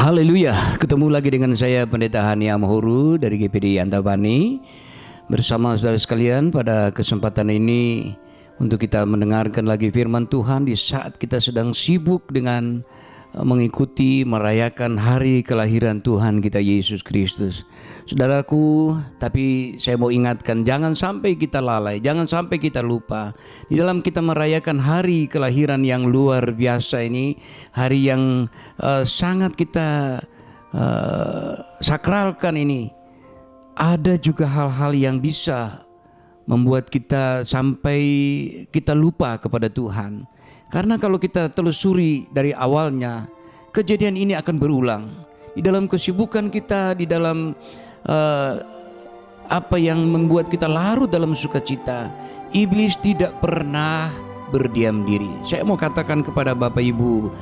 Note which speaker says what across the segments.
Speaker 1: Haleluya, ketemu lagi dengan saya Pendeta Hani Amhuru dari GPD Antapani bersama saudara sekalian pada kesempatan ini untuk kita mendengarkan lagi firman Tuhan di saat kita sedang sibuk dengan mengikuti merayakan hari kelahiran Tuhan kita Yesus Kristus. Saudaraku, tapi saya mau ingatkan jangan sampai kita lalai, jangan sampai kita lupa di dalam kita merayakan hari kelahiran yang luar biasa ini, hari yang sangat kita sakralkan ini. Ada juga hal-hal yang bisa membuat kita sampai kita lupa kepada Tuhan. Karena kalau kita telusuri dari awalnya, kejadian ini akan berulang. Di dalam kesibukan kita, di dalam apa yang membuat kita larut dalam sukacita, iblis tidak pernah berdiam diri. Saya mau katakan kepada Bapak Ibu,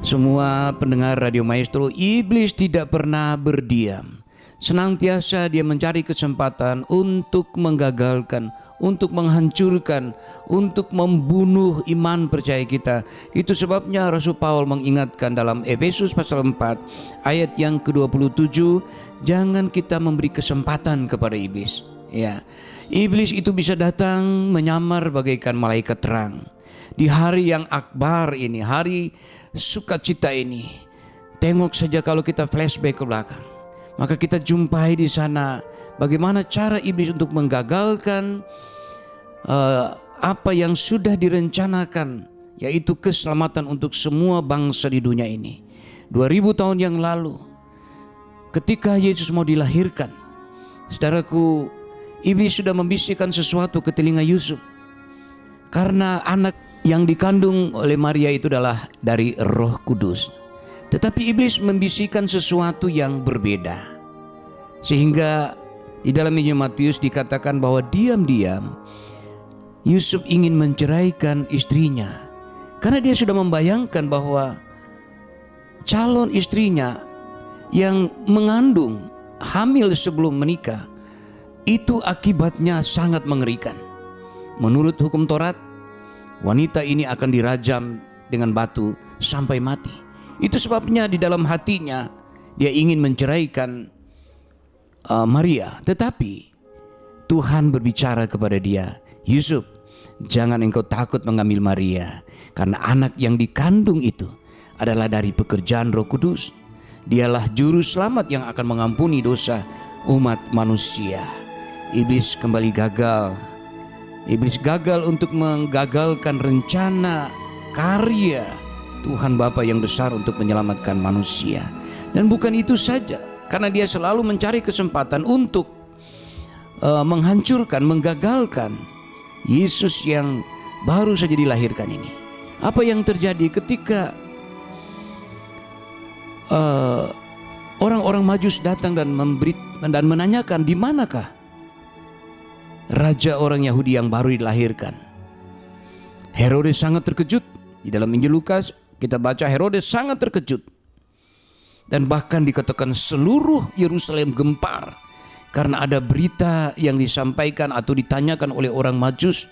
Speaker 1: semua pendengar Radio Maestro, iblis tidak pernah berdiam. Senantiasa dia mencari kesempatan untuk menggagalkan, untuk menghancurkan, untuk membunuh iman percaya kita. Itu sebabnya Rasul Paul mengingatkan dalam Efesus pasal 4 ayat yang ke-27, jangan kita memberi kesempatan kepada iblis. Ya, iblis itu bisa datang menyamar bagaikan malaikat terang. Di hari yang akbar ini, hari sukacita ini, tengok saja kalau kita flashback ke belakang. Maka kita jumpai di sana bagaimana cara iblis untuk menggagalkan apa yang sudah direncanakan, yaitu keselamatan untuk semua bangsa di dunia ini. 2000 tahun yang lalu, ketika Yesus mau dilahirkan, saudaraku, iblis sudah membisikkan sesuatu ke telinga Yusuf. Karena anak yang dikandung oleh Maria itu adalah dari Roh Kudus. Tetapi iblis membisikkan sesuatu yang berbeda. Sehingga di dalam Injil Matius dikatakan bahwa diam-diam Yusuf ingin menceraikan istrinya. Karena dia sudah membayangkan bahwa calon istrinya yang mengandung hamil sebelum menikah, itu akibatnya sangat mengerikan. Menurut hukum Taurat, wanita ini akan dirajam dengan batu sampai mati. Itu sebabnya di dalam hatinya dia ingin menceraikan Maria. Tetapi Tuhan berbicara kepada dia, Yusuf, jangan engkau takut mengambil Maria, karena anak yang dikandung itu adalah dari pekerjaan Roh Kudus. Dialah juru selamat yang akan mengampuni dosa umat manusia. Iblis kembali gagal. Iblis gagal untuk menggagalkan rencana karya Tuhan Bapa yang besar untuk menyelamatkan manusia. Dan bukan itu saja, karena dia selalu mencari kesempatan untuk menghancurkan, menggagalkan Yesus yang baru saja dilahirkan ini. Apa yang terjadi ketika orang-orang Majus datang dan menanyakan di manakah raja orang Yahudi yang baru dilahirkan? Herodes sangat terkejut. Di dalam Injil Lukas kita baca Herodes sangat terkejut. Dan bahkan dikatakan seluruh Yerusalem gempar karena ada berita yang disampaikan atau ditanyakan oleh orang Majus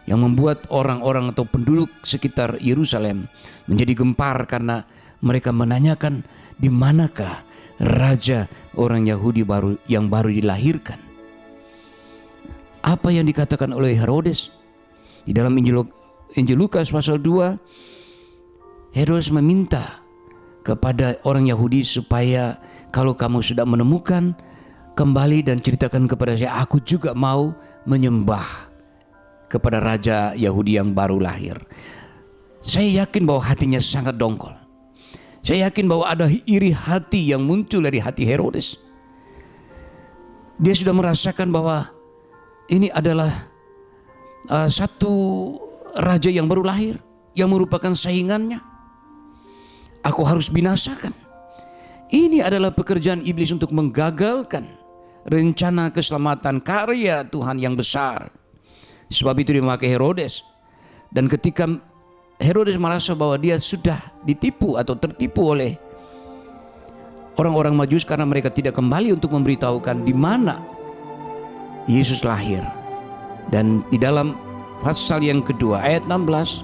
Speaker 1: yang membuat orang-orang atau penduduk sekitar Yerusalem menjadi gempar karena mereka menanyakan di manakah raja orang Yahudi yang baru dilahirkan. Apa yang dikatakan oleh Herodes di dalam Injil Lukas pasal 2, Herodes meminta kepada orang Yahudi supaya kalau kamu sudah menemukan, kembali dan ceritakan kepada saya, aku juga mau menyembah kepada raja Yahudi yang baru lahir. Saya yakin bahwa hatinya sangat dongkol. Saya yakin bahwa ada iri hati yang muncul dari hati Herodes. Dia sudah merasakan bahwa ini adalah satu raja yang baru lahir, yang merupakan saingannya. Aku harus binasakan. Ini adalah pekerjaan iblis untuk menggagalkan rencana keselamatan karya Tuhan yang besar. Sebab itu dia memakai Herodes. Dan ketika Herodes merasa bahwa dia sudah ditipu atau tertipu oleh orang-orang Majus karena mereka tidak kembali untuk memberitahukan di mana Yesus lahir. Dan di dalam pasal yang kedua ayat 16,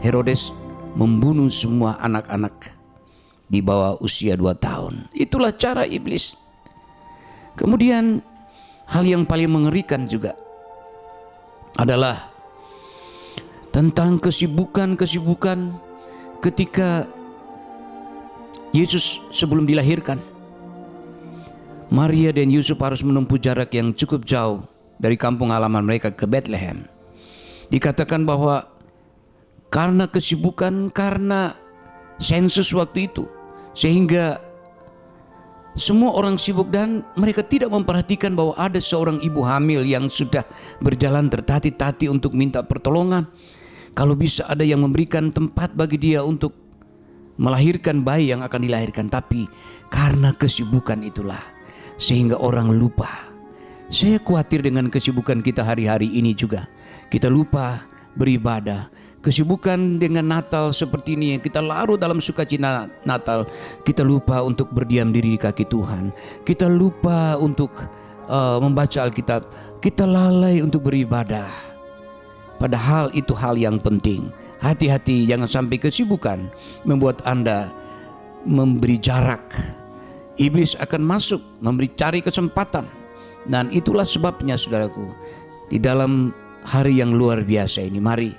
Speaker 1: Herodes membunuh semua anak-anak di bawah usia 2 tahun. Itulah cara iblis. Kemudian hal yang paling mengerikan juga adalah tentang kesibukan ketika Yesus sebelum dilahirkan. Maria dan Yusuf harus menempuh jarak yang cukup jauh dari kampung halaman mereka ke Bethlehem. Dikatakan bahwa karena kesibukan, karena sensus waktu itu, sehingga semua orang sibuk dan mereka tidak memperhatikan bahwa ada seorang ibu hamil yang sudah berjalan tertati-tati untuk minta pertolongan. Kalau bisa ada yang memberikan tempat bagi dia untuk melahirkan bayi yang akan dilahirkan. Tapi karena kesibukan itulah sehingga orang lupa. Saya khawatir dengan kesibukan kita hari-hari ini juga. Kita lupa beribadah. Kesibukan dengan Natal seperti ini yang kita larut dalam sukacita Natal, kita lupa untuk berdiam diri di kaki Tuhan. Kita lupa untuk membaca Alkitab. Kita lalai untuk beribadah. Padahal itu hal yang penting. Hati-hati, jangan sampai kesibukan membuat Anda memberi jarak. Iblis akan masuk, cari kesempatan. Dan itulah sebabnya saudaraku, di dalam hari yang luar biasa ini, mari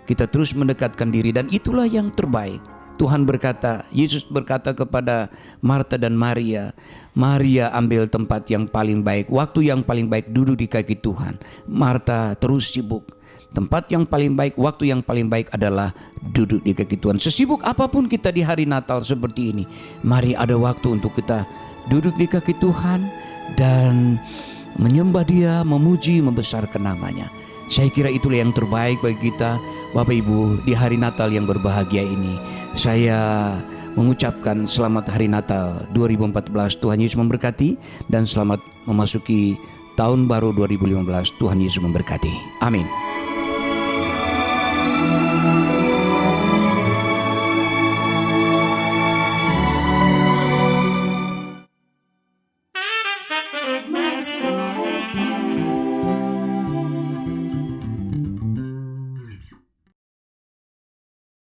Speaker 1: kita terus mendekatkan diri, dan itulah yang terbaik. Tuhan berkata, Yesus berkata kepada Marta dan Maria, Maria ambil tempat yang paling baik, waktu yang paling baik duduk di kaki Tuhan. Marta terus sibuk. Tempat yang paling baik, waktu yang paling baik adalah duduk di kaki Tuhan. Sesibuk apapun kita di hari Natal seperti ini, mari ada waktu untuk kita duduk di kaki Tuhan dan menyembah Dia, memuji, membesarkan namanya. Saya kira itulah yang terbaik bagi kita, Bapak Ibu, di hari Natal yang berbahagia ini. Saya mengucapkan selamat hari Natal 2014. Tuhan Yesus memberkati, dan selamat memasuki tahun baru 2015. Tuhan Yesus memberkati. Amin.